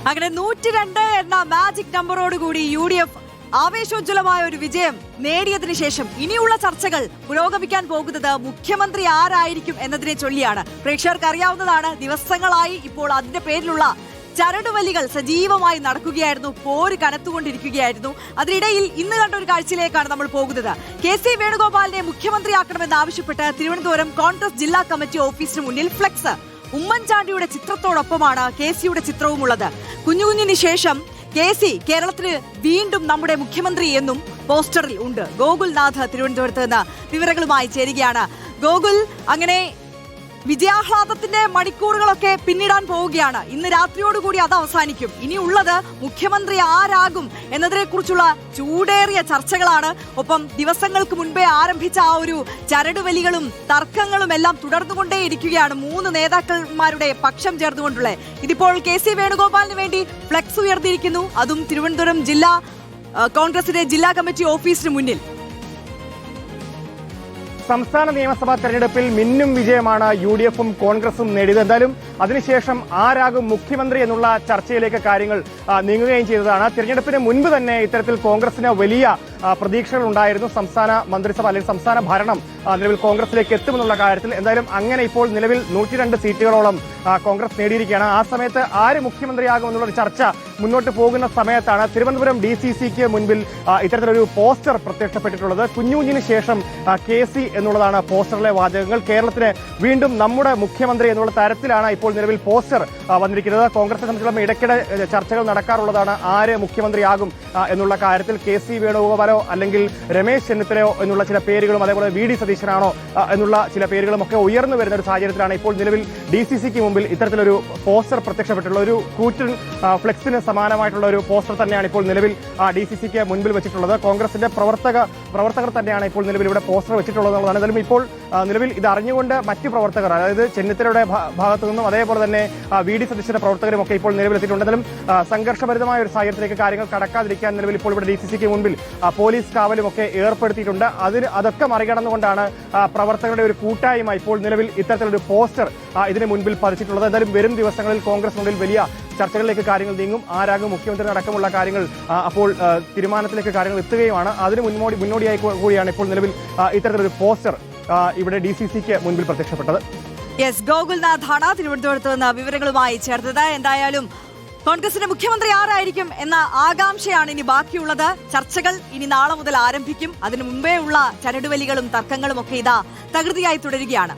അങ്ങനെ 102 എന്ന magic നമ്പറോടുകൂടി UDF ആവേശോജ്വലമായ ഒരു വിജയം നേടിയതിനു ശേഷം ഇനിയുള്ള ചർച്ചകൾ പുരോഗമിക്കാൻ പോകുന്നത് മുഖ്യമന്ത്രി ആരായിരിക്കും എന്നതിനെ ചൊല്ലിയാണ്. പ്രേക്ഷകർക്ക് അറിയാവുന്നതാണ്, ദിവസങ്ങളായി ഇപ്പോൾ അതിന്റെ പേരിലുള്ള ചരടുവലികൾ സജീവമായി നടക്കുകയായിരുന്നു. പോര് കനത്തുകൊണ്ടിരിക്കുകയായിരുന്നു. അതിനിടയിൽ ഇന്ന് കണ്ട ഒരു കാഴ്ചയിലേക്കാണ് നമ്മൾ പോകുന്നത്. KC വേണുഗോപാലിനെ മുഖ്യമന്ത്രിയാക്കണമെന്ന് ആവശ്യപ്പെട്ട് തിരുവനന്തപുരം കോൺഗ്രസ് ജില്ലാ കമ്മിറ്റി ഓഫീസിന് മുന്നിൽ ഫ്ലെക്സ്. ഉമ്മൻചാണ്ടിയുടെ ചിത്രത്തോടൊപ്പമാണ് KCയുടെ ചിത്രവുമുള്ളത്. കുഞ്ഞുകുഞ്ഞിന് ശേഷം KC കേരളത്തിന് വീണ്ടും നമ്മുടെ മുഖ്യമന്ത്രി എന്നും പോസ്റ്ററിൽ ഉണ്ട്. ഗോകുൽനാഥ് തിരുവനന്തപുരത്ത് നിന്ന് വിവരങ്ങളുമായി ചേരുകയാണ്. ഗോകുൽ, അങ്ങനെ വിജയാഹ്ലാദത്തിന്റെ മണിക്കൂറുകളൊക്കെ പിന്നിടാൻ പോവുകയാണ്. ഇന്ന് രാത്രിയോടുകൂടി അത് അവസാനിക്കും. ഇനിയുള്ളത് മുഖ്യമന്ത്രി ആരാകും എന്നതിനെ കുറിച്ചുള്ള ചൂടേറിയ ചർച്ചകളാണ്. ഒപ്പം ദിവസങ്ങൾക്ക് മുൻപേ ആരംഭിച്ച ആ ഒരു ചരടുവലികളും തർക്കങ്ങളും എല്ലാം തുടർന്നുകൊണ്ടേയിരിക്കുകയാണ്. 3 നേതാക്കന്മാരുടെ പക്ഷം ചേർന്നുകൊണ്ടുള്ള ഇതിപ്പോൾ KC വേണുഗോപാലിന് വേണ്ടി ഫ്ലെക്സ് ഉയർത്തിയിരിക്കുന്നു. അതും തിരുവനന്തപുരം കോൺഗ്രസിന്റെ ജില്ലാ കമ്മിറ്റി ഓഫീസിന് മുന്നിൽ. സംസ്ഥാന നിയമസഭാ തെരഞ്ഞെടുപ്പിൽ മിന്നും വിജയമാണ് UDFും കോൺഗ്രസും നേടിയത്. എന്തായാലും അതിനുശേഷം ആരാകും മുഖ്യമന്ത്രി എന്നുള്ള ചർച്ചയിലേക്ക് കാര്യങ്ങൾ നീങ്ങുകയും ചെയ്തതാണ്. തിരഞ്ഞെടുപ്പിന് മുൻപ് തന്നെ ഇത്തരത്തിൽ കോൺഗ്രസിന് വലിയ പ്രതീക്ഷകൾ ഉണ്ടായിരുന്നു. സംസ്ഥാന മന്ത്രിസഭ അല്ലെങ്കിൽ സംസ്ഥാന ഭരണം നിലവിൽ കോൺഗ്രസിലേക്ക് എത്തുമെന്നുള്ള കാര്യത്തിൽ. എന്തായാലും അങ്ങനെ ഇപ്പോൾ നിലവിൽ 102 സീറ്റുകളോളം കോൺഗ്രസ് നേടിയിരിക്കുകയാണ്. ആ സമയത്ത് ആര് മുഖ്യമന്ത്രിയാകുമെന്നുള്ള ഒരു ചർച്ച മുന്നോട്ട് പോകുന്ന സമയത്താണ് തിരുവനന്തപുരം DCCക്ക് മുൻപിൽ ഇത്തരത്തിലൊരു പോസ്റ്റർ പ്രത്യക്ഷപ്പെട്ടിട്ടുള്ളത്. കുഞ്ഞുകുഞ്ഞിന് ശേഷം KC എന്നുള്ളതാണ് പോസ്റ്ററിലെ വാചകങ്ങൾ. കേരളത്തിന് വീണ്ടും നമ്മുടെ മുഖ്യമന്ത്രി എന്നുള്ള തരത്തിലാണ് ഇപ്പോൾ നിലവിൽ പോസ്റ്റർ വന്നിരിക്കുന്നത്. കോൺഗ്രസിനെ സംബന്ധിച്ചിടത്തോളം ഇടയ്ക്കിടെ ചർച്ചകൾ നടക്കാറുള്ളതാണ് ആര് മുഖ്യമന്ത്രിയാകും എന്നുള്ള കാര്യത്തിൽ. KC വേണുഗോപാലോ അല്ലെങ്കിൽ രമേശ് ചെന്നിത്തലയോ എന്നുള്ള ചില പേരുകളും അതേപോലെ VD സതീശനാണോ എന്നുള്ള ചില പേരുകളും ഒക്കെ ഉയർന്നു വരുന്ന ഒരു സാഹചര്യത്തിലാണ് ഇപ്പോൾ നിലവിൽ DCCക്ക് മുമ്പിൽ ഇത്തരത്തിലൊരു പോസ്റ്റർ പ്രത്യക്ഷപ്പെട്ടുള്ള ഒരു കൂറ്റൻ ഫ്ലെക്സിന് സമാനമായിട്ടുള്ള ഒരു പോസ്റ്റർ തന്നെയാണ് ഇപ്പോൾ നിലവിൽ DCCക്ക് മുൻപിൽ വെച്ചിട്ടുള്ളത്. കോൺഗ്രസിന്റെ പ്രവർത്തകർ തന്നെയാണ് ഇപ്പോൾ നിലവിൽ ഇവിടെ പോസ്റ്റർ വെച്ചിട്ടുള്ളത് എന്നുള്ളതാണ്. എന്തായാലും ഇപ്പോൾ നിലവിൽ ഇത് അറിഞ്ഞുകൊണ്ട് മറ്റ് പ്രവർത്തകർ, അതായത് ചെന്നിത്തലയുടെ ഭാഗത്തു നിന്നും അതേപോലെ തന്നെ VD സതീശന്റെ പ്രവർത്തകരും ഒക്കെ ഇപ്പോൾ നിലവിലെത്തിയിട്ടുണ്ട്. എന്തായാലും സംഘർഷഭരിതമായ ഒരു സാഹചര്യത്തിലേക്ക് കാര്യങ്ങൾ കടക്കാതിരിക്കാൻ നിലവിൽ ഇപ്പോൾ ഇവിടെ DCCക്ക് മുൻപിൽ പോലീസ് കാവലും ഒക്കെ ഏർപ്പെടുത്തിയിട്ടുണ്ട്. അതൊക്കെ മറികടന്നുകൊണ്ടാണ് പ്രവർത്തകരുടെ ഒരു കൂട്ടായ്മ ഇപ്പോൾ നിലവിൽ ഇത്തരത്തിലൊരു പോസ്റ്റർ ഇതിന് മുൻപിൽ പതിച്ചിട്ടുള്ളത്. എന്തായാലും വരും ദിവസങ്ങളിൽ കോൺഗ്രസിനുള്ളിൽ വലിയ ചർച്ചകളിലേക്ക് കാര്യങ്ങൾ നീങ്ങും. ആരാകും മുഖ്യമന്ത്രി അടക്കമുള്ള കാര്യങ്ങൾ അപ്പോൾ തീരുമാനത്തിലേക്ക് കാര്യങ്ങൾ എത്തുകയുമാണ്. അതിന് മുന്നോടിയായി കൂടിയാണ് ഇപ്പോൾ നിലവിൽ ഇത്തരത്തിലൊരു പോസ്റ്റർ ഇവിടെ DCCക്ക് മുൻപിൽ പ്രത്യക്ഷപ്പെട്ടത്. ഗോകുൽനാഥാണ് തിരുവനന്തപുരത്ത് നിന്ന് വിവരങ്ങളുമായി ചേർത്തത്. എന്തായാലും കോൺഗ്രസിന്റെ മുഖ്യമന്ത്രി ആരായിരിക്കും എന്ന ആകാംക്ഷയാണ് ഇനി ബാക്കിയുള്ളത്. ചർച്ചകൾ ഇനി നാളെ മുതൽ ആരംഭിക്കും. അതിനു മുമ്പേ ഉള്ള ചരടുവലികളും തർക്കങ്ങളും ഒക്കെ ഇതാ തകൃതിയായി തുടരുകയാണ്.